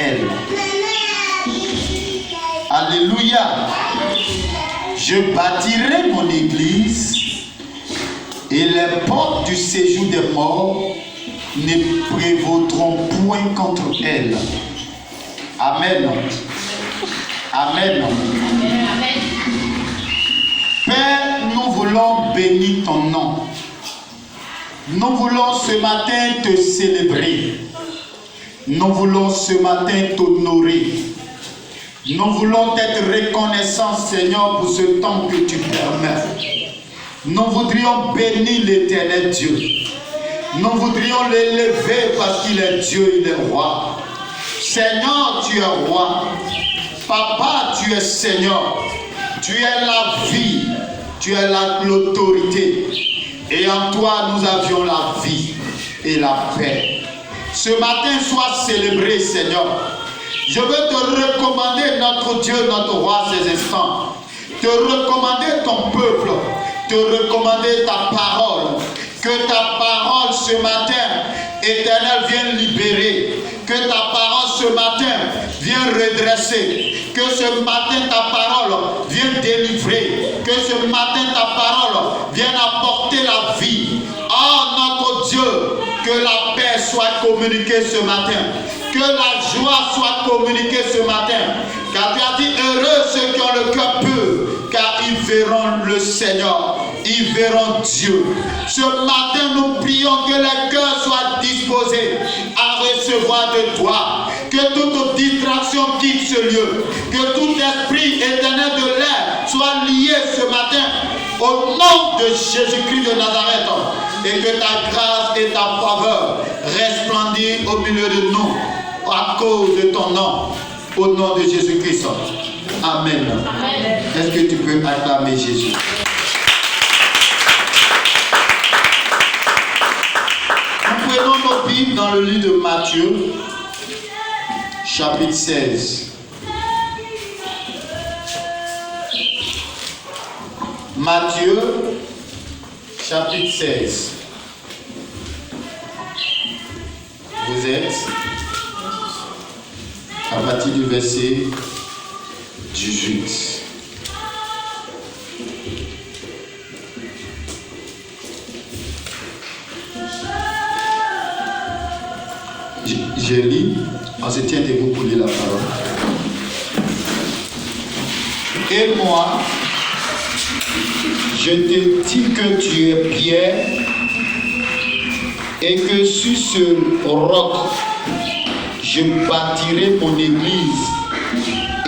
elle. Alléluia. Je bâtirai mon église et les portes du séjour des morts ne prévaudront point contre elle. Amen. Amen. Amen. Père, nous voulons bénir ton nom. Nous voulons ce matin te célébrer. Nous voulons ce matin t'honorer. Nous voulons être reconnaissants, Seigneur, pour ce temps que tu permets. Nous voudrions bénir l'Éternel Dieu. Nous voudrions l'élever parce qu'il est Dieu, il est roi. Seigneur, tu es roi. Papa, tu es Seigneur. Tu es la vie. Tu es l'autorité. Et en toi, nous avions la vie et la paix. Ce matin, sois célébré, Seigneur. Je veux te recommander notre Dieu, notre roi, ces instants. Te recommander ton peuple. Te recommander ta parole. Que ta parole ce matin, Éternel, vienne libérer. Que ta parole ce matin vienne redresser. Que ce matin ta parole vienne délivrer. Que ce matin ta parole vienne apporter la vie. Oh notre Dieu, que la paix soit communiquée ce matin. Que la joie soit communiquée ce matin. Car tu as dit heureux ceux qui ont le cœur pur, car ils verront le Seigneur. Ils verront Dieu. Ce matin, nous prions que les cœurs soient disposés à recevoir de toi. Que toute distraction quitte ce lieu. Que tout esprit éternel de l'air soit lié ce matin au nom de Jésus-Christ de Nazareth. Et que ta grâce et ta faveur resplendissent au milieu de nous à cause de ton nom. Au nom de Jésus-Christ. Amen. Amen. Est-ce que tu peux acclamer Jésus? Nous prenons nos Bibles dans le livre de Matthieu, chapitre 16. Matthieu, chapitre 16. Vous êtes à partir du verset 18. Je lis, on se tient debout pour lire la parole. Et moi, je te dis que tu es Pierre, et que sur ce roc, je bâtirai mon église,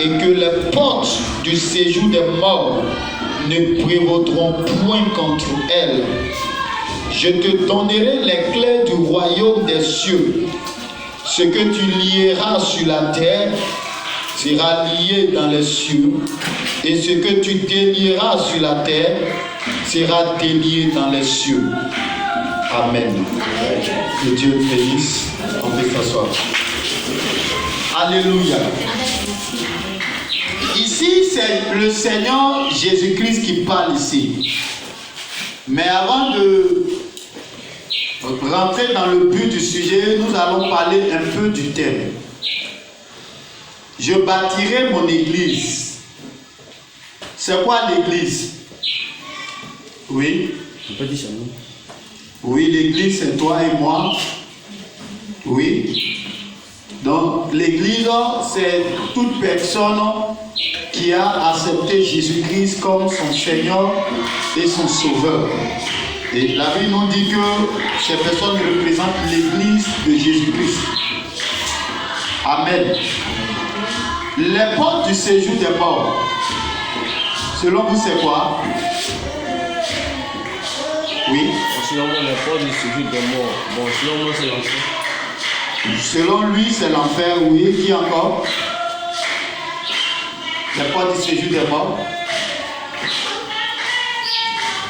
et que les portes du séjour des morts ne prévaudront point contre elle. Je te donnerai les clés du royaume des cieux. Ce que tu lieras sur la terre sera lié dans les cieux, et ce que tu délieras sur la terre sera délié dans les cieux. Amen. Que Dieu te bénisse. On peut s'asseoir. Alléluia. Ici, c'est le Seigneur Jésus-Christ qui parle ici. Mais avant de rentrer dans le but du sujet, nous allons parler un peu du thème. Je bâtirai mon église. C'est quoi l'église? Oui. Oui, l'église, c'est toi et moi. Oui. Donc, l'église, c'est toute personne qui a accepté Jésus-Christ comme son Seigneur et son Sauveur. Et la Bible nous dit que ces personnes représentent l'église de Jésus-Christ. Amen. Les portes du séjour des morts, selon vous, c'est quoi? Oui. Selon moi, les portes du séjour des morts. Bon, selon moi, c'est l'enfer. Selon lui, c'est l'enfer, oui. Qui encore? Les portes du séjour des morts.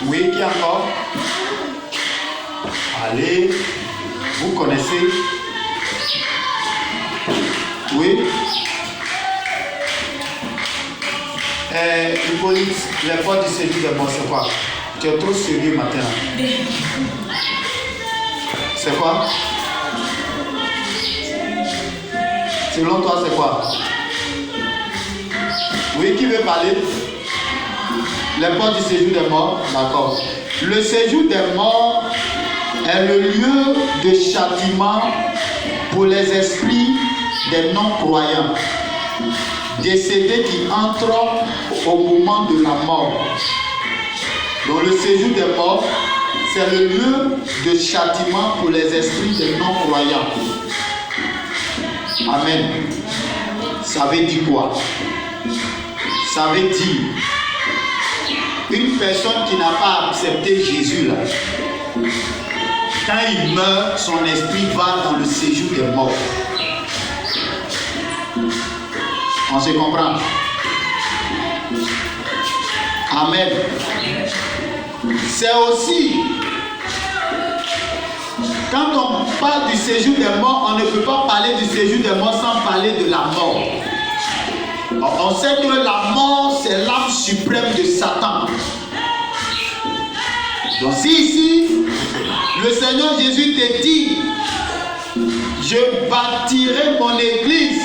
Oui, qui encore? Allez, vous connaissez? Oui. Hippolyte, les portes du séjour des morts, c'est quoi? Tu es trop sérieux maintenant. C'est quoi? Selon toi, c'est quoi? Oui, qui veut parler? Les portes du séjour des morts, d'accord. Le séjour des morts est le lieu de châtiment pour les esprits des non-croyants, décédés qui entrent au moment de la mort. Donc le séjour des morts, c'est le lieu de châtiment pour les esprits des non-croyants. Amen. Ça veut dire quoi? Ça veut dire une personne qui n'a pas accepté Jésus là, quand il meurt, son esprit va dans le séjour des morts. On se comprend? Amen. C'est aussi, quand on parle du séjour des morts, on ne peut pas parler du séjour des morts sans parler de la mort. On sait que la mort, c'est l'âme suprême de Satan. Donc si ici, le Seigneur Jésus te dit, je bâtirai mon église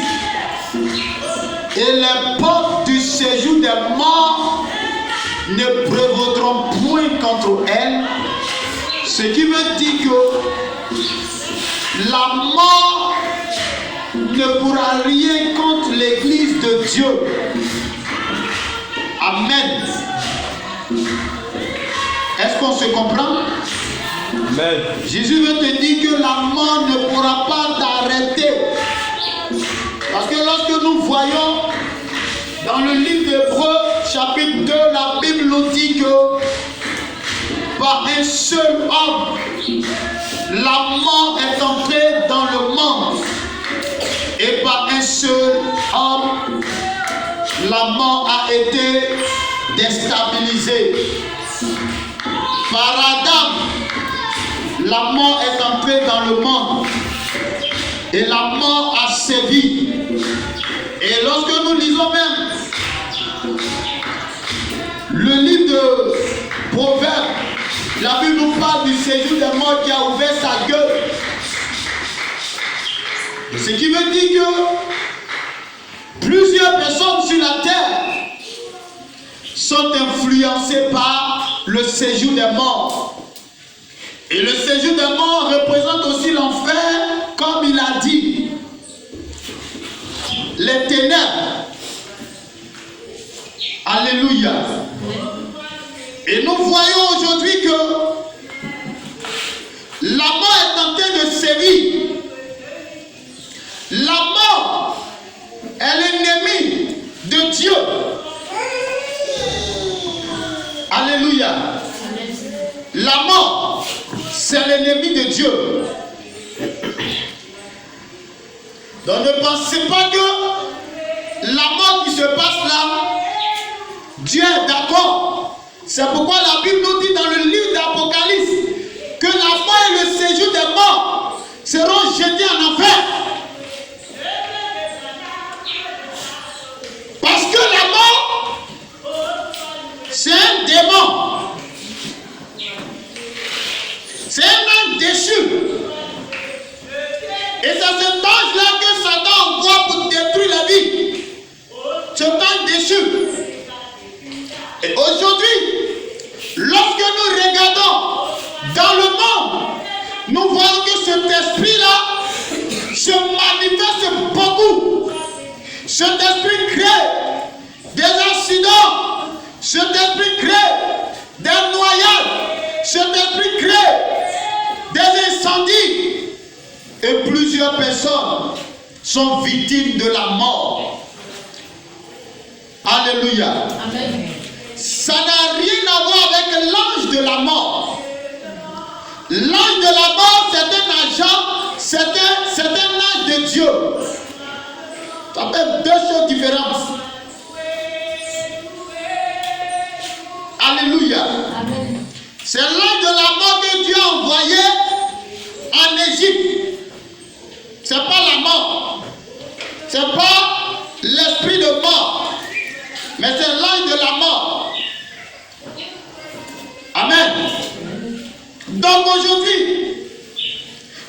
et les portes du séjour des morts ne prévaudront point contre elle, ce qui veut dire que la mort ne pourra rien contre l'église de Dieu. Amen. Est-ce qu'on se comprend? Amen. Jésus veut te dire que la mort ne pourra pas t'arrêter. Parce que lorsque nous voyons dans le livre d'Hébreux, chapitre 2, la Bible nous dit que par un seul homme, la mort est entrée dans le monde. Et par un seul homme, la mort a été déstabilisée. Par Adam, la mort est entrée dans le monde. Et la mort a sévi. Et lorsque nous lisons même le livre de Proverbes, la Bible nous parle du séjour des morts qui a ouvert sa gueule. Ce qui veut dire que plusieurs personnes sur la terre sont influencées par le séjour des morts. Et le séjour des morts représente aussi l'enfer, comme il a dit. Les ténèbres. Alléluia. Et nous voyons aujourd'hui que la mort est en train de sévir. La mort est l'ennemi de Dieu. Alléluia. La mort, c'est l'ennemi de Dieu. Donc ne pensez pas que la mort qui se passe là, Dieu est d'accord. C'est pourquoi la Bible nous dit dans le livre d'Apocalypse que la mort et le séjour des morts seront jetés en enfer. Parce que la mort, c'est un démon. C'est un âme déchu. Et c'est cet ange-là que Satan envoie pour détruire la vie. Cet ange déchu. Et aujourd'hui, lorsque nous regardons dans le monde, nous voyons que cet esprit-là se manifeste beaucoup. Cet esprit crée des accidents. Cet esprit crée des noyades. Cet esprit crée des incendies. Et plusieurs personnes sont victimes de la mort. Alléluia. Amen. Ça n'a rien à voir avec l'ange de la mort. L'ange de la mort, c'est un agent, c'est un ange de Dieu. Ça fait deux choses différentes. Alléluia. Amen. C'est l'ange de la mort que Dieu a envoyé en Égypte. C'est pas la mort. C'est pas l'esprit de mort. Mais c'est l'ange de la mort. Amen. Donc aujourd'hui,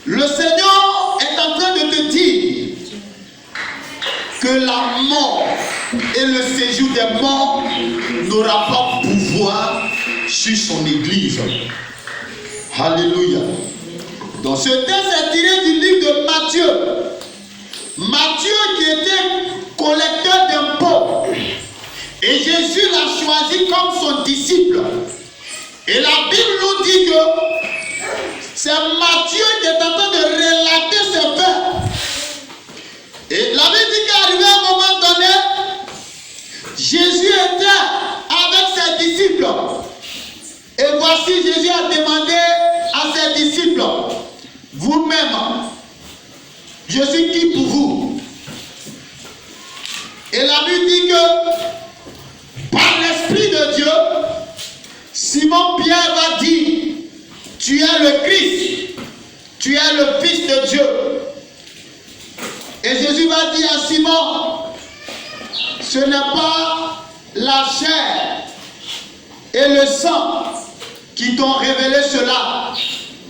le Seigneur est en train de te dire que la mort et le séjour des morts n'aura pas pouvoir sur son église. Alléluia. Donc ce texte est tiré du livre de Matthieu. Matthieu qui était collecteur d'impôts. Et Jésus l'a choisi comme son disciple. Et la Bible nous dit que c'est Matthieu qui est en train de relater ses faits. Et la Bible dit qu'arrivé à un moment donné, Jésus était avec ses disciples. Et voici, Jésus a demandé à ses disciples, vous-même, je suis qui pour vous? Et la Bible dit que par l'Esprit de Dieu, Simon Pierre va dire, tu es le Christ, tu es le Fils de Dieu. Et Jésus va dire à Simon, ce n'est pas la chair et le sang qui t'ont révélé cela,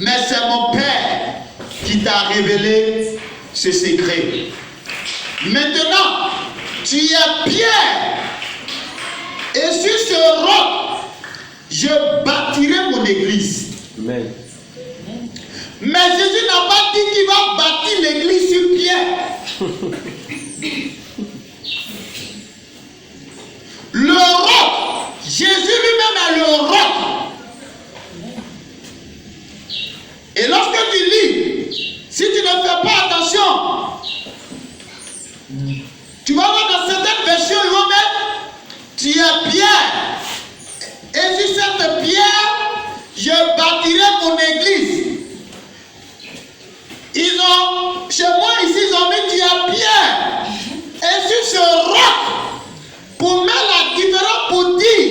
mais c'est mon Père qui t'a révélé ce secret. Maintenant, tu es Pierre, et sur ce roc, je bâtirai mon église. Amen. Mais Jésus n'a pas dit qu'il va bâtir l'église sur Pierre. Le roc, Jésus lui-même est le roc. Et lorsque tu lis, si tu ne fais pas attention, tu vas voir dans certaines versions, ils vont mettre, tu es Pierre. Et sur cette pierre, je bâtirai mon église. Chez moi ici, ils ont mis tu es Pierre. Et sur ce roc, pour mettre la différence, pour dire,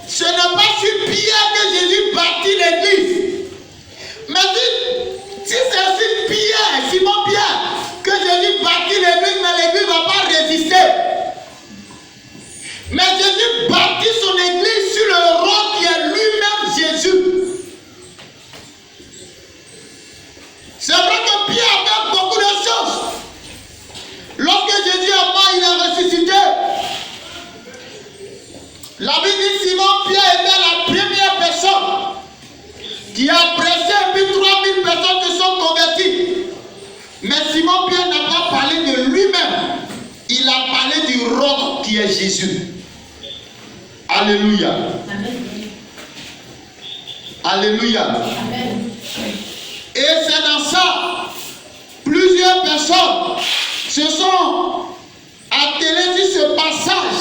ce n'est pas sur Pierre que Jésus bâtit l'église. Mais si c'est sur Pierre, Simon Pierre, que Jésus bâtit l'église, mais l'église ne va pas résister. Mais Jésus bâtit son église sur le roc qui est lui-même Jésus. C'est vrai que Pierre a fait beaucoup de choses. Lorsque Jésus est mort, il a ressuscité. La Bible dit Simon Pierre était la première personne qui a prêché, et puis 3000 personnes se sont converties. Mais Simon Pierre n'a pas parlé de lui-même. Il a parlé du roc qui est Jésus. Alléluia. Amen. Alléluia. Amen. Et c'est dans ça, plusieurs personnes se sont attelées sur ce passage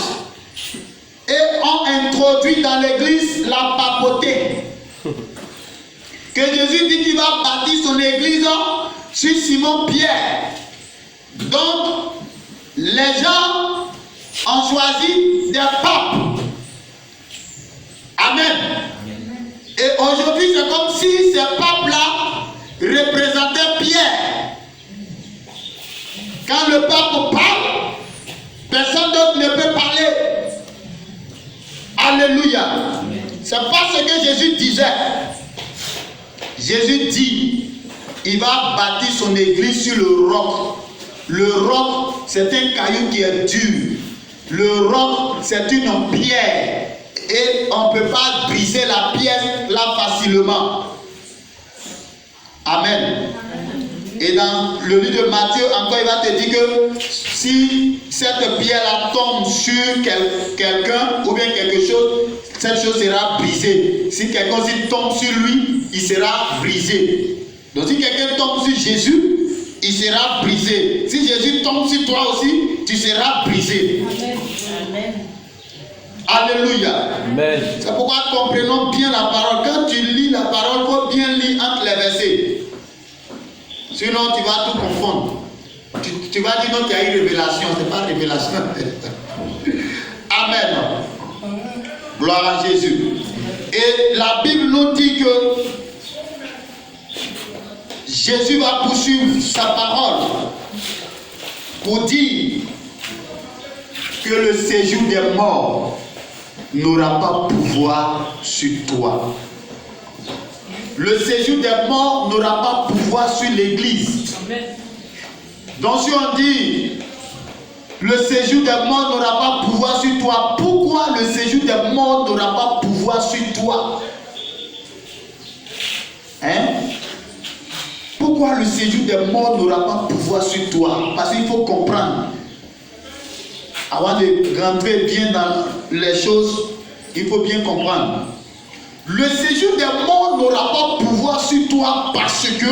et ont introduit dans l'église la papauté. Que Jésus dit qu'il va bâtir son église sur Simon Pierre. Donc, les gens ont choisi des papes. Amen. Et aujourd'hui, c'est comme si ces papes-là représentaient Pierre. Quand le pape parle, personne d'autre ne peut parler. Alléluia. C'est pas ce que Jésus disait. Jésus dit, il va bâtir son église sur le roc. Le roc, c'est un caillou qui est dur. Le roc, c'est une pierre. Et on ne peut pas briser la pierre là facilement. Amen. Et dans le livre de Matthieu, encore il va te dire que si cette pierre-là tombe sur quelqu'un ou bien quelque chose, cette chose sera brisée. Si quelqu'un tombe sur lui, il sera brisé. Donc si quelqu'un tombe sur Jésus, il sera brisé. Si Jésus tombe sur toi aussi, tu seras brisé. Amen. Amen. Alléluia. Amen. C'est pourquoi comprenons bien la parole. Quand tu lis la parole, il faut bien lire entre les versets. Sinon, tu vas tout confondre. Tu vas dire non, tu as eu révélation. Ce n'est pas révélation. Amen. Gloire à Jésus. Et la Bible nous dit que Jésus va poursuivre sa parole pour dire que le séjour des morts n'aura pas pouvoir sur toi. Le séjour des morts n'aura pas pouvoir sur l'église. Amen. Donc si on dit Le séjour des morts n'aura pas pouvoir sur toi. Pourquoi le séjour des morts n'aura pas pouvoir sur toi? Hein? Pourquoi le séjour des morts n'aura pas pouvoir sur toi? Parce qu'il faut comprendre. Avant de rentrer bien dans les choses, il faut bien comprendre. Le séjour des morts n'aura pas pouvoir sur toi parce que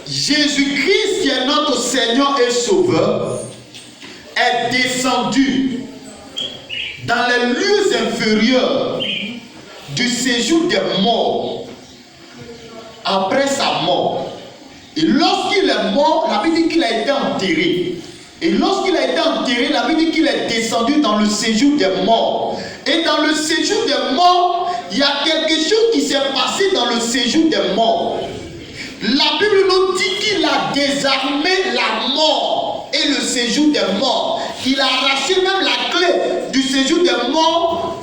Jésus-Christ, qui est notre Seigneur et Sauveur, est descendu dans les lieux inférieurs du séjour des morts après sa mort. Et lorsqu'il est mort, la Bible dit qu'il a été enterré. Et lorsqu'il a été enterré, la Bible dit qu'il est descendu dans le séjour des morts. Et dans le séjour des morts, il y a quelque chose qui s'est passé dans le séjour des morts. La Bible nous dit qu'il a désarmé la mort et le séjour des morts. Il a arraché même la clé du séjour des morts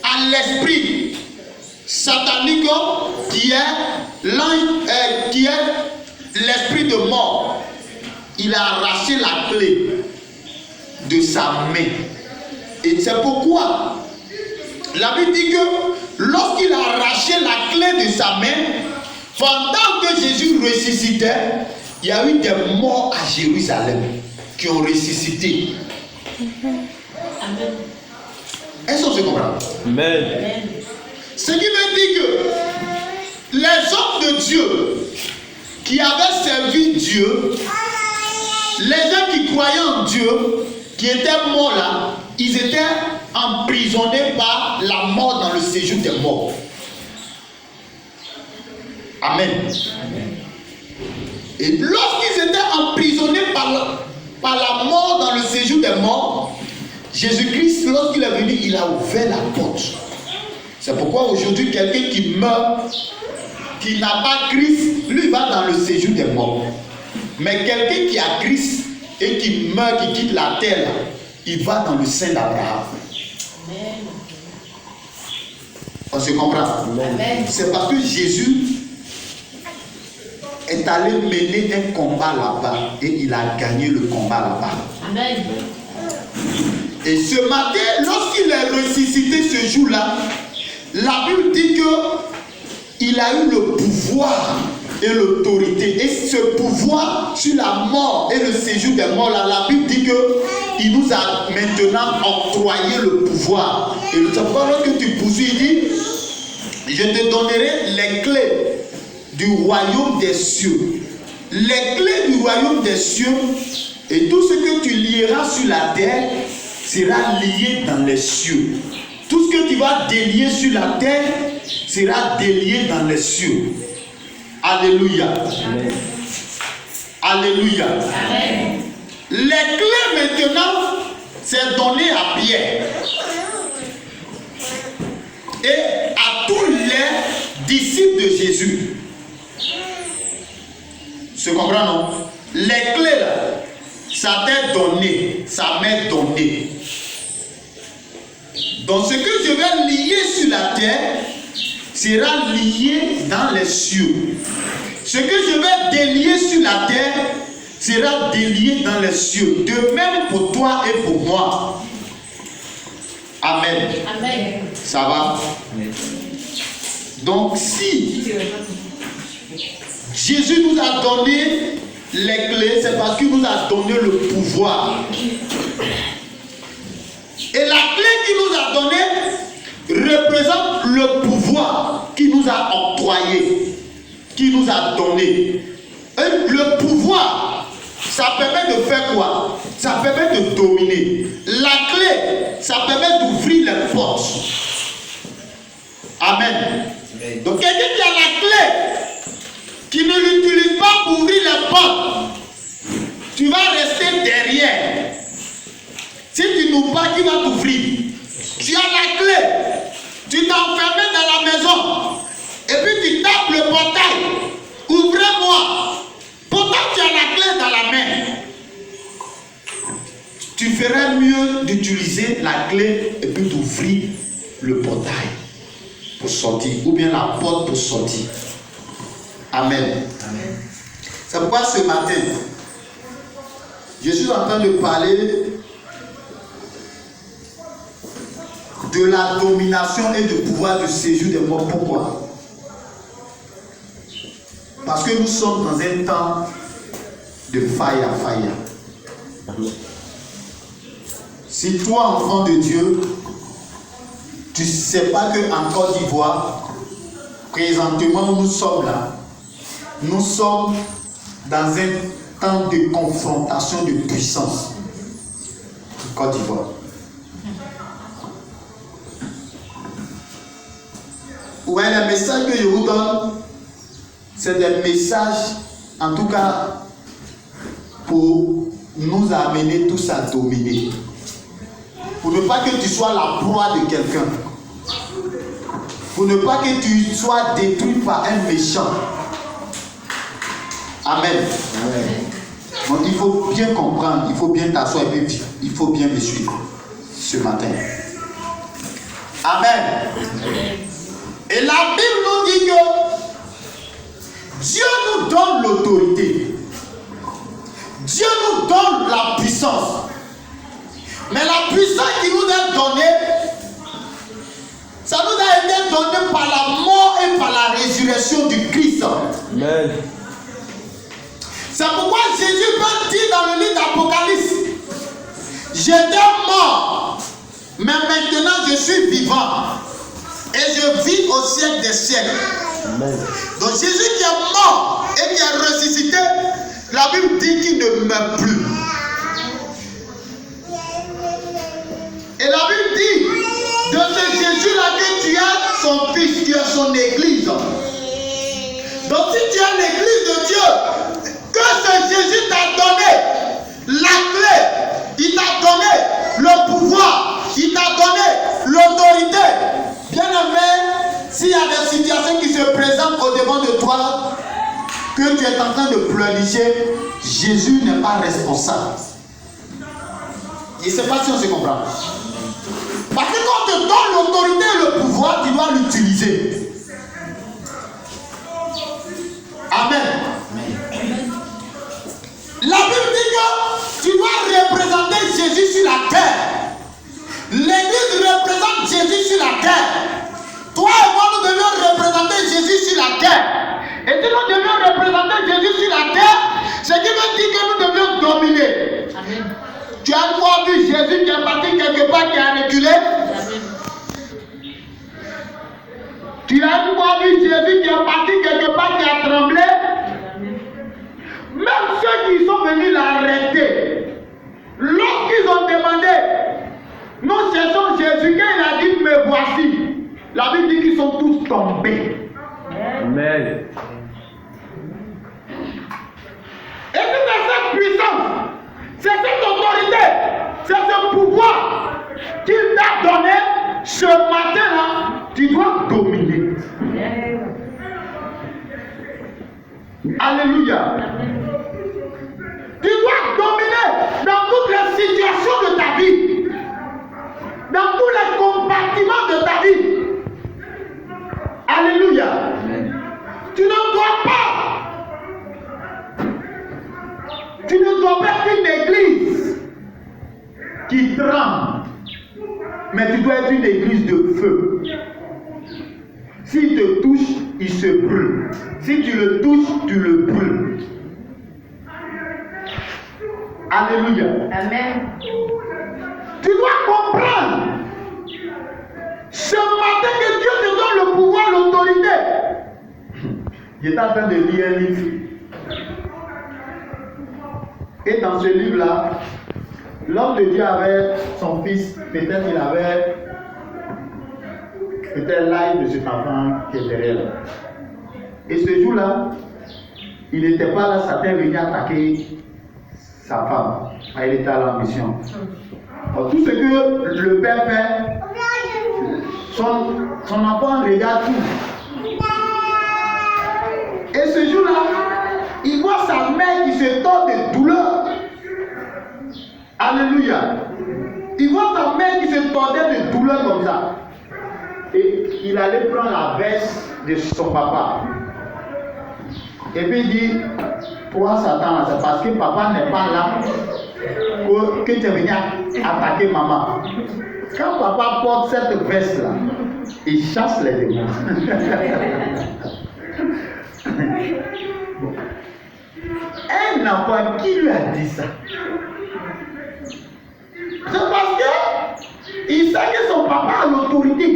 à l'esprit satanique qui est l'esprit de mort. Il a arraché la clé de sa main. Et c'est pourquoi la Bible dit que lorsqu'il a arraché la clé de sa main, pendant que Jésus ressuscitait, il y a eu des morts à Jérusalem qui ont ressuscité. Amen. Est-ce qu'on se comprend? Amen. Ce qui veut dire que les hommes de Dieu qui avaient servi Dieu, les gens qui croyaient en Dieu, qui étaient morts là, ils étaient emprisonnés par la mort dans le séjour des morts. Amen. Et lorsqu'ils étaient emprisonnés par la mort dans le séjour des morts, Jésus-Christ, lorsqu'il est venu, il a ouvert la porte. C'est pourquoi aujourd'hui, quelqu'un qui meurt, qui n'a pas Christ, lui va dans le séjour des morts. Mais quelqu'un qui a Christ et qui meurt, qui quitte la terre, il va dans le sein d'Abraham. On se comprend? Amen. C'est parce que Jésus est allé mener un combat là-bas et il a gagné le combat là-bas. Amen. Et ce matin, lorsqu'il est ressuscité ce jour-là, la Bible dit qu'il a eu le pouvoir et l'autorité. Et ce pouvoir sur la mort et le séjour des morts, là, la Bible dit qu'il nous a maintenant octroyé le pouvoir. Et c'est pourquoi lorsque tu poursuis, il dit, je te donnerai les clés du royaume des cieux. Les clés du royaume des cieux, et tout ce que tu lieras sur la terre sera lié dans les cieux. Tout ce que tu vas délier sur la terre sera délié dans les cieux. Alléluia. Amen. Alléluia. Amen. Les clés maintenant, c'est donné à Pierre et à tous les disciples de Jésus. Se comprend, non? Les clés là, ça t'est donné, ça m'est donné. Donc ce que je vais lier sur la terre sera lié dans les cieux. Ce que je vais délier sur la terre sera délié dans les cieux. De même pour toi et pour moi. Amen. Amen. Ça va? Donc si Jésus nous a donné les clés, c'est parce qu'il nous a donné le pouvoir. Et la clé qu'il nous a donnée représente le pouvoir qu'il nous a octroyé, qu'il nous a donné. Et le pouvoir, ça permet de faire quoi? Ça permet de dominer. La clé, ça permet d'ouvrir les portes. Amen. Donc quelqu'un qui a la clé, qui ne l'utilise pas pour ouvrir les portes, tu vas rester derrière. Si tu n'ouvres pas, qui va t'ouvrir? Tu as la clé, tu t'es enfermé dans la maison, et puis tu tapes le portail. Ouvrez-moi. Pourtant tu as la clé dans la main. Tu ferais mieux d'utiliser la clé et puis d'ouvrir le portail pour sortir, ou bien la porte pour sortir. Amen. Amen. C'est pourquoi ce matin, Je suis en train de parler de la domination et du pouvoir du séjour des morts. Pourquoi? Parce que nous sommes dans un temps de fire. Si toi, enfant de Dieu, tu ne sais pas qu'en Côte d'Ivoire, présentement nous sommes là, nous sommes dans un temps de confrontation de puissance. Côte d'Ivoire. Ouais, les messages que je vous donne, c'est des messages, en tout cas, pour nous amener tous à dominer. Pour ne pas que tu sois la proie de quelqu'un. Pour ne pas que tu sois détruit par un méchant. Amen. Amen. Donc il faut bien comprendre, il faut bien t'asseoir et puis il faut bien me suivre ce matin. Amen. Amen. Et la Bible nous dit que Dieu nous donne l'autorité. Dieu nous donne la puissance. Mais la puissance qui nous est donnée, ça nous a été donné par la mort et par la résurrection du Christ. Amen. C'est pourquoi Jésus peut dire dans le livre d'Apocalypse, j'étais mort, mais maintenant je suis vivant. Et je vis au siècle des siècles. Amen. Donc Jésus qui est mort et qui est ressuscité, la Bible dit qu'il ne meurt plus. Et la Bible dit, de ce Jésus-là que tu as son fils, tu as son église. Donc si tu as l'église de Dieu, que ce Jésus t'a donné la clé, il t'a donné le pouvoir, il t'a donné l'autorité. Bien aimé, s'il y a des situations qui se présentent au devant de toi, que tu es en train de pleurnicher, Jésus n'est pas responsable. Je ne sais pas si on se comprend. Parce que quand on te donne l'autorité et le pouvoir, tu dois l'utiliser. Amen. La Bible dit que tu dois représenter Jésus sur la terre. L'Église représente Jésus sur la terre. Toi et moi, nous devions représenter Jésus sur la terre. Et si nous devions représenter Jésus sur la terre, ce qui veut dire que nous devions dominer. Amen. Tu as une fois vu Jésus qui est parti quelque part, qui a reculé? Amen. Tu as une fois vu Jésus qui est parti quelque part, qui a tremblé? Amen. Même ceux qui sont venus l'arrêter, lorsqu'ils ont demandé, nous cherchons Jésus, quand il a dit, me voici, la Bible dit qu'ils sont tous tombés. Amen. Et c'est cette puissance, c'est cette autorité, c'est ce pouvoir qu'il t'a donné ce matin-là, tu dois dominer. Alléluia. Tu dois dominer dans toutes les situations de ta vie, dans tous les compartiments de ta vie. Alléluia. Tu ne dois pas être une église qui tremble, mais tu dois être une église de feu. S'il te touche, il se brûle. Si tu le touches, tu le brûles. Alléluia. Amen. Tu dois comprendre ce matin que Dieu te donne le pouvoir, l'autorité. J'étais en train de lire un livre. Et dans ce livre-là, l'homme de Dieu avait son fils, peut-être il avait l'âge de cet enfant qui est derrière là. Et ce jour-là, il n'était pas là, Satan venait attaquer sa femme. Il était à la mission. Alors, tout ce que le père fait, son enfant regarde tout. Et ce jour-là, il voit sa mère qui se tord de douleur. Alléluia. Il voit sa mère qui se tordait de douleur comme ça. Et il allait prendre la veste de son papa. Et puis il dit, pourquoi Satan, c'est parce que papa n'est pas là. que tu es venu attaquer maman. Quand papa porte cette veste-là, il chasse les démons. Un enfant qui lui a dit ça? C'est parce que il sait que son papa a l'autorité.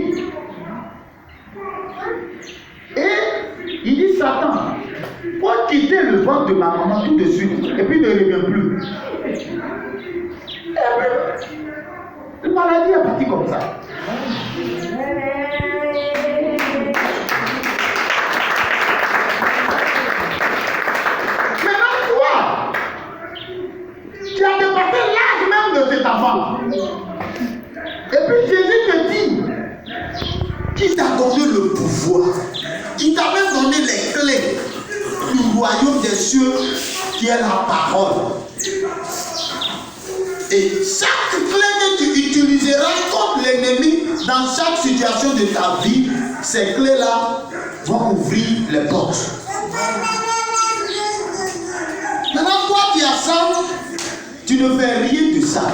Et il dit Satan, faut quitter le ventre de ma maman tout de suite. Et puis ne revient plus. Et puis, la maladie est partie comme ça. Maintenant, toi, tu as dépassé l'âge même de cet enfant. Et puis Jésus te dit qu'il t'a donné le pouvoir. Il t'a même donné les clés du royaume des cieux qui est la parole. Et chaque clé que tu utiliseras contre l'ennemi dans chaque situation de ta vie, ces clés-là vont ouvrir les portes. Maintenant, toi qui as ça, tu ne fais rien de ça.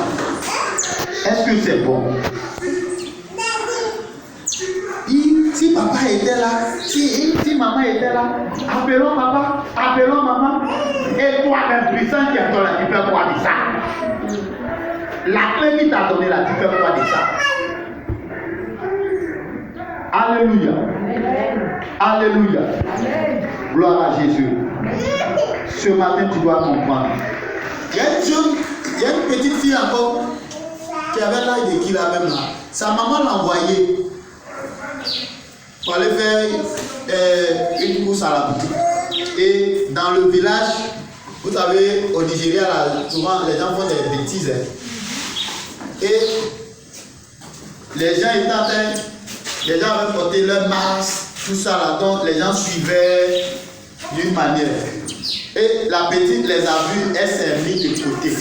Est-ce que c'est bon? Si papa était là, si maman était là, appelons papa, appelons maman. Et toi, l'impuissant qui est là, tu fais quoi de ça? La clé qui t'a donné là, tu fais quoi de ça? Alléluia. Alléluia. Gloire à Jésus. Ce matin, tu dois comprendre. Il y a une petite fille encore qui avait l'âge de qui là même là. Sa maman l'a envoyée pour aller faire une course à la boutique. Et dans le village, vous savez, au Nigeria, là, souvent les gens font des bêtises. Et les gens étaient en train, les gens avaient porté leur masque, tout ça là, donc les gens suivaient d'une manière. Et la petite les a vus, elle s'est mise de côté.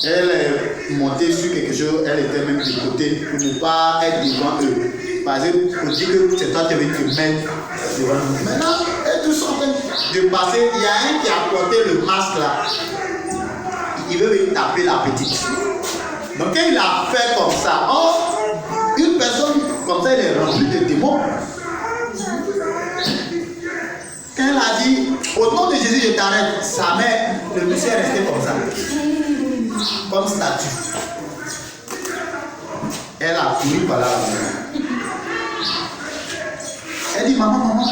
Elle est montée sur quelque chose, elle était même de côté pour ne pas être devant eux. Parce que pour dire que c'est toi qui veux te mettre devant nous. Maintenant, elles tous sont en train de passer. Il y a un qui a porté le masque là. Il veut venir taper la petite. Donc quand il a fait comme ça, une personne comme ça, elle est remplie de démons. Quand elle a dit, au nom de Jésus, je t'arrête, sa mère, le monsieur est resté comme ça. Comme statue. Elle a couru par là. Elle dit, maman,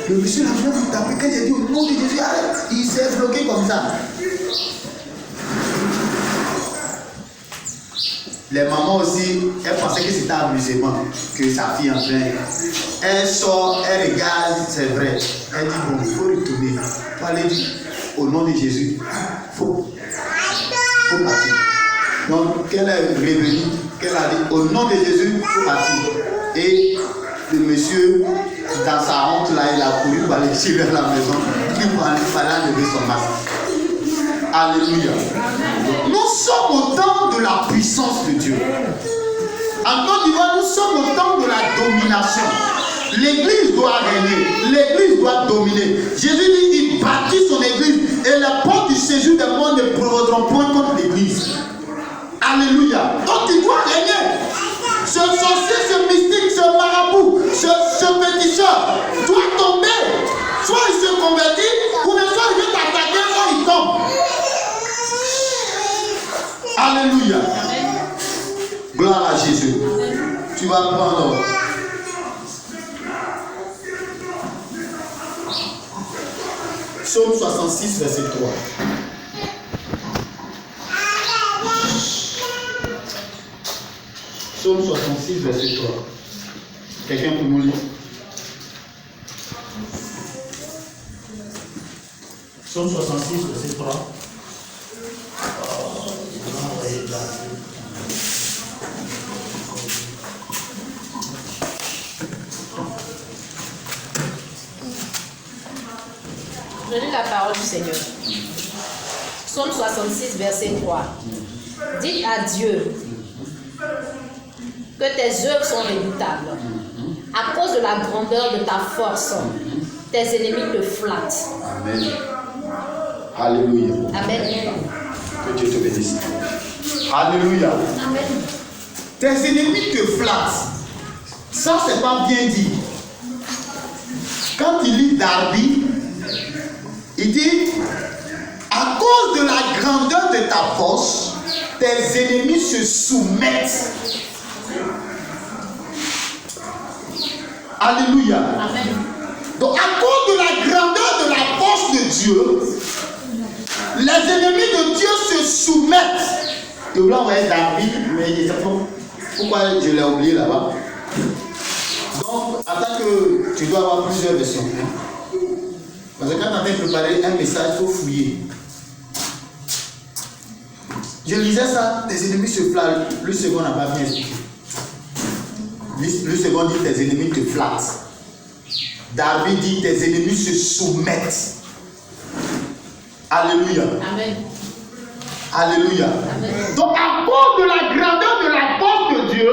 le monsieur l'a fait vous taper. Quand j'ai dit au nom de Jésus, arrête, il s'est bloqué comme ça. Les mamans aussi, elles pensaient que c'était amusement, que sa fille en train. Elle sort, elle regarde, c'est vrai. Elle dit, bon, il faut retourner. Il faut aller dire, au nom de Jésus, il faut partir. Donc, qu'elle est revenue, qu'elle a dit, au nom de Jésus, il faut partir. Et le monsieur, dans sa honte, là, il a couru pour aller tirer à la maison. Il fallait enlever son masque. Alléluia. Nous sommes au temps de la puissance de Dieu. En Côte d'Ivoire, nous sommes au temps de la domination. L'église doit régner, l'église doit dominer. Jésus dit, il bâtit son église et les portes du séjour des morts ne prévaudront point contre l'église. Alléluia. Donc il doit régner. Ce sorcier, ce mystique, ce marabout, ce pétisseur doit tomber. Soit il se convertit, ou bien soit il veut t'attaquer, soit il tombe. Alléluia. Gloire à Jésus. Tu vas prendre Psaume 66, verset 3. Psaume 66, verset 3. Quelqu'un peut nous lire? Psaume 66, verset 3. Je lis la parole du Seigneur. Psaume 66, verset 3. Dites à Dieu que tes œuvres sont redoutables. À cause de la grandeur de ta force, tes ennemis te flattent. Amen. Alléluia. Amen. Que Dieu te bénisse. Alléluia. Amen. Tes ennemis te flattent. Ça, c'est pas bien dit. Quand il lit Darby, il dit, à cause de la grandeur de ta force, tes ennemis se soumettent. Alléluia. Amen. Donc, à cause de la grandeur de la force de Dieu, les ennemis de Dieu se soumettent. Et vous l'envoyez David, mais il ne sait pas pourquoi je l'ai oublié là-bas. Donc, attends que tu dois avoir plusieurs versions. Parce que quand tu es en train de préparer un message, il faut fouiller. Je lisais ça, tes ennemis se flattent. Le second n'a pas bien expliqué. Le second dit tes ennemis te flattent. David dit tes ennemis se soumettent. Alléluia. Amen. Alléluia. Amen. Donc à cause de la grandeur de la force de Dieu,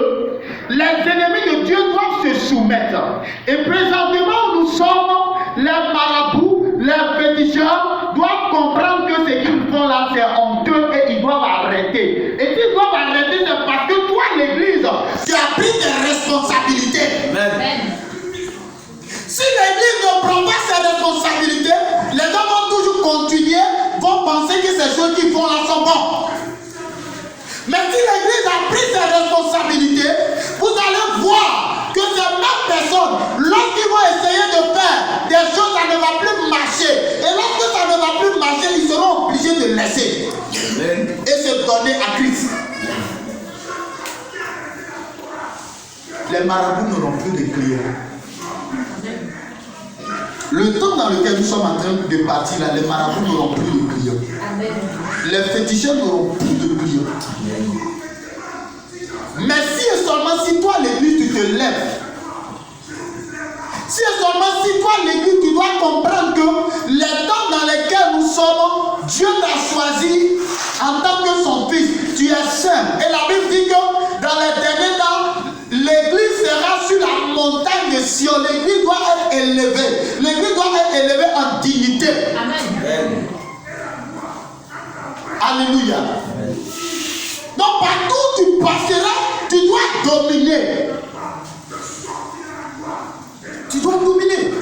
les ennemis de Dieu doivent se soumettre. Et présentement, nous sommes les marabouts, les féticheurs, doivent comprendre que ce qu'ils font là, c'est honteux et ils doivent arrêter. Et s'ils doivent arrêter, c'est parce que toi, l'église, tu as pris tes responsabilités. Amen. Si l'église ne prend pas ses responsabilités, les gens vont toujours continuer, vont penser que ces choses qu'ils font là sont bonnes. Mais si l'église a pris ses responsabilités, vous allez voir que ces mêmes personnes, lorsqu'ils vont essayer de faire des choses, ça ne va plus marcher. Et lorsque ça ne va plus marcher, ils seront obligés de laisser et se donner à Christ. Les marabouts n'auront plus de clients. Le temps dans lequel nous sommes en train de partir, là, les marabouts n'auront plus de clients. Amen. Les féticheurs n'auront plus de clients. Mais si et seulement si toi, l'église, tu te lèves, si et seulement si toi, l'église, tu dois comprendre que les temps dans lesquels nous sommes, Dieu t'a choisi en tant que son fils, tu es saint. Et la Bible dit que dans les derniers temps, l'église sera sur la montagne de Sion. L'église doit être élevée. L'église doit être élevée en dignité. Amen. Alléluia. Donc partout où tu passeras, tu dois dominer. Tu dois dominer.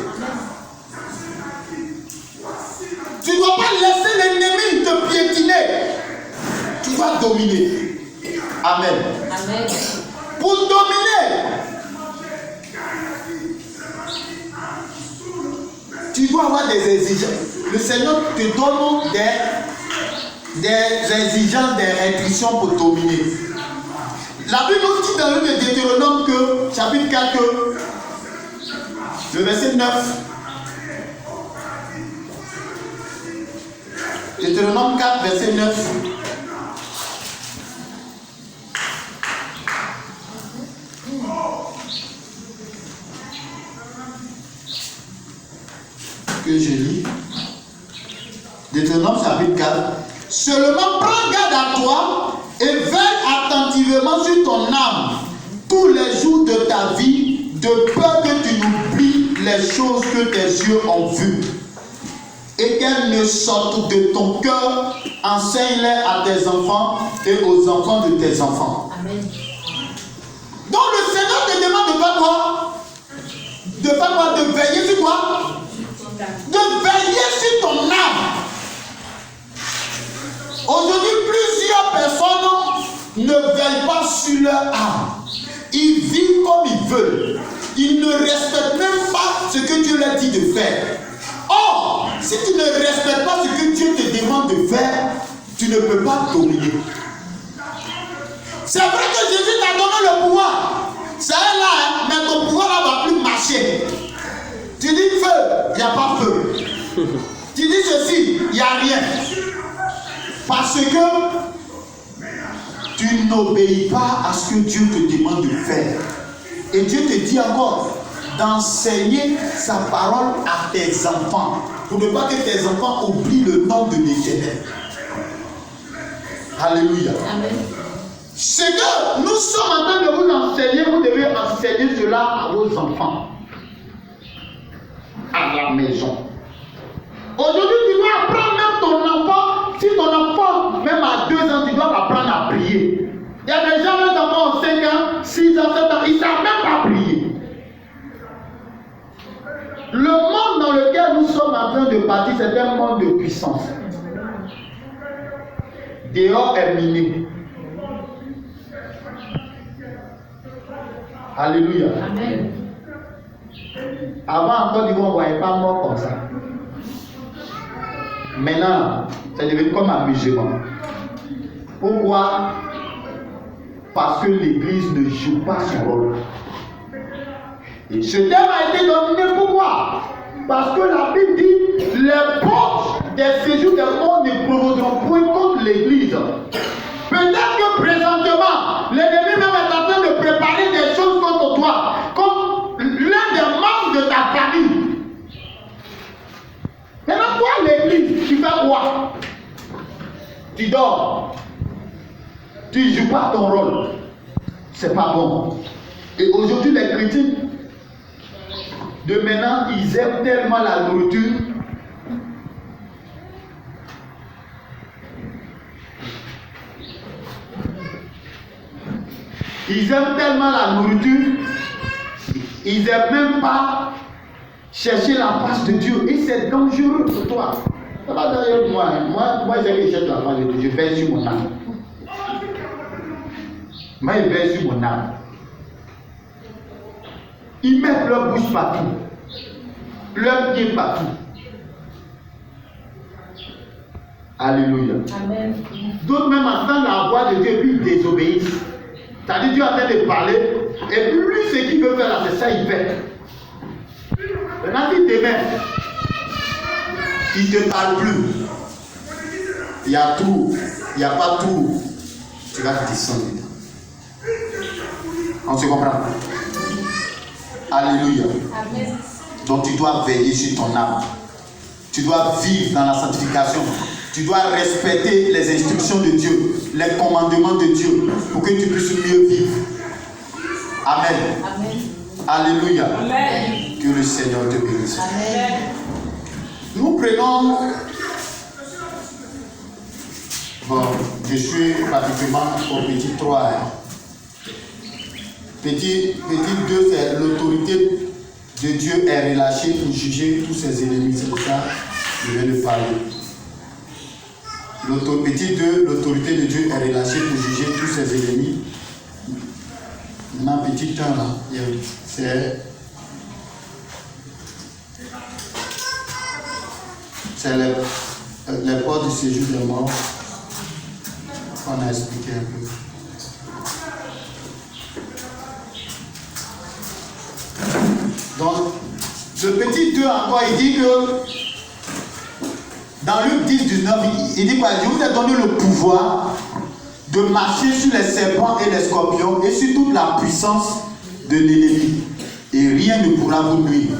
Tu ne dois pas laisser l'ennemi te piétiner. Tu dois dominer. Amen. Amen. Pour dominer, tu dois avoir des exigences. Le Seigneur te donne des exigences, des restrictions pour dominer. La Bible nous dit dans le livre de Deutéronome que, chapitre 4, le verset 9. Deutéronome 4, verset 9. Que je lis. Deutéronome chapitre 4. Seulement prends garde à toi et veille attentivement sur ton âme tous les jours de ta vie, de peur que tu n'oublies les choses que tes yeux ont vues et qu'elles ne sortent de ton cœur. Enseigne-les à tes enfants et aux enfants de tes enfants. Amen. Donc le Seigneur te demande de faire quoi? De faire quoi? De veiller sur quoi? De veiller sur ton âme. Aujourd'hui, plusieurs personnes ne veillent pas sur leur âme. Ils vivent comme ils veulent. Ils ne respectent même pas ce que Dieu leur dit de faire. Or, si tu ne respectes pas ce que Dieu te demande de faire, tu ne peux pas dominer. C'est vrai que Jésus t'a donné le pouvoir. Ça est là, hein, mais ton pouvoir là va plus marcher. Tu dis feu, il n'y a pas feu. Tu dis ceci, il n'y a rien. Parce que tu n'obéis pas à ce que Dieu te demande de faire. Et Dieu te dit encore d'enseigner sa parole à tes enfants. Pour ne pas que tes enfants oublient le nom de l'Éternel. Alléluia. Amen. Ce que nous sommes en train de vous enseigner, vous devez enseigner cela à vos enfants. À la maison. Aujourd'hui, tu dois apprendre même ton enfant. Si ton enfant, même à 2 ans, tu dois apprendre à prier. prier. Il y a des gens, les enfants ont 5 ans, 6 ans, 7 ans, ils ne savent même pas prier. Le monde dans lequel nous sommes en train de partir, c'est un monde de puissance. Dehors est miné. Alléluia. Amen. Avant encore, on ne voyait pas mort comme ça. Maintenant, c'est devenu comme un amusement. Pourquoi? Parce que l'Église ne joue pas son rôle. Et ce thème a été donné pourquoi? Parce que la Bible dit les portes des séjours des morts ne provoqueront point contre l'Église. Peut-être que présentement, l'ennemi même est en train de préparer des choses contre toi, comme l'un des membres de ta famille. Maintenant, toi, l'Église, tu fais quoi? Tu dors. Tu ne joues pas ton rôle. C'est pas bon. Et aujourd'hui, les chrétiens de maintenant, ils aiment tellement la nourriture. Ils aiment tellement la nourriture. Ils n'aiment même pas chercher la face de Dieu. Et c'est dangereux pour toi. Ça va derrière moi. Moi, j'ai cherché la face de Dieu. Je vais sur mon âme. Moi, je vais sur mon âme. Ils mettent leur bouche partout. Leur pied partout. Alléluia. Amen. D'autres même entendent la voix de Dieu et puis ils désobéissent. C'est-à-dire Dieu est en train de parler et puis lui ce qu'il veut faire là, c'est ça il fait. Maintenant si demain il ne te parle plus, il y a tout, il n'y a pas tout, tu vas descendre. On se comprend? Alléluia. Amen. Donc tu dois veiller sur ton âme. Tu dois vivre dans la sanctification. Tu dois respecter les instructions de Dieu, les commandements de Dieu, pour que tu puisses mieux vivre. Amen. Amen. Alléluia. Amen. Que le Seigneur te bénisse. Amen. Nous prenons... Bon, je suis pratiquement au petit 3. Petit 2, c'est l'autorité de Dieu est relâchée pour juger tous ses ennemis. C'est pour ça que je viens de parler. Petit 2, l'autorité de Dieu est relâchée pour juger tous ses ennemis. Maintenant, petit 1, là, c'est les portes du séjour des morts. On a expliqué un peu. Donc, ce petit 2 encore, il dit que dans Luc 10, 19, il dit quoi? Je vous ai donné le pouvoir de marcher sur les serpents et les scorpions et sur toute la puissance de l'ennemi. Et rien ne pourra vous nuire.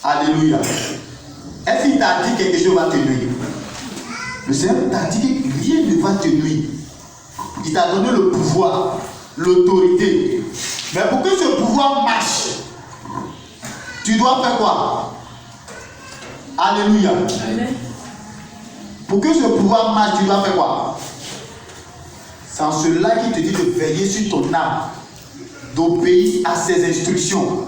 Alléluia. Est-ce qu'il t'a dit quelque chose va te nuire? Le Seigneur t'a dit que rien ne va te nuire. Il t'a donné le pouvoir, l'autorité. Mais pour que ce pouvoir marche, tu dois faire quoi? Alléluia. Amen. Pour que ce pouvoir marche, tu dois faire quoi? C'est en cela qu'il te dit de veiller sur ton âme, d'obéir à ses instructions.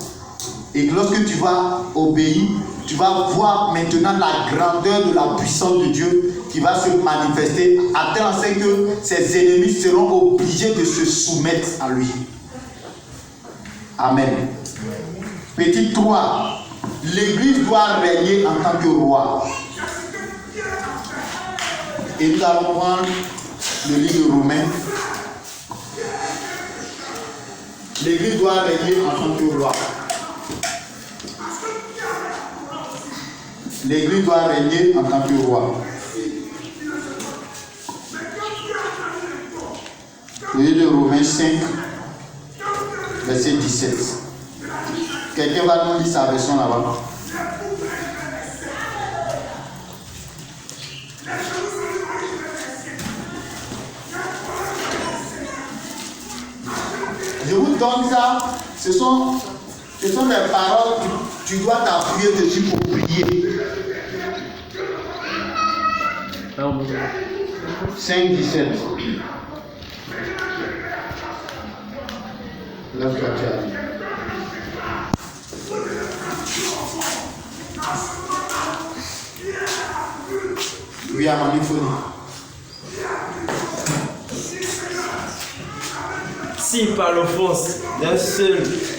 Et lorsque tu vas obéir, tu vas voir maintenant la grandeur de la puissance de Dieu qui va se manifester à tel enseigne que ses ennemis seront obligés de se soumettre à lui. Amen. Petit 3, l'Église doit régner en tant que roi. Et nous allons prendre le livre de Romains. L'Église doit régner en tant que roi. L'Église doit régner en tant que roi. Le livre de Romains 5, verset 17. Quelqu'un va nous lire sa version là-bas. Je vous donne ça. Ce sont des paroles que tu dois t'appuyer dessus pour prier. 5, 17. Lève-toi, tu as dit. Oui, à Manifoni. Si par l'offense d'un seul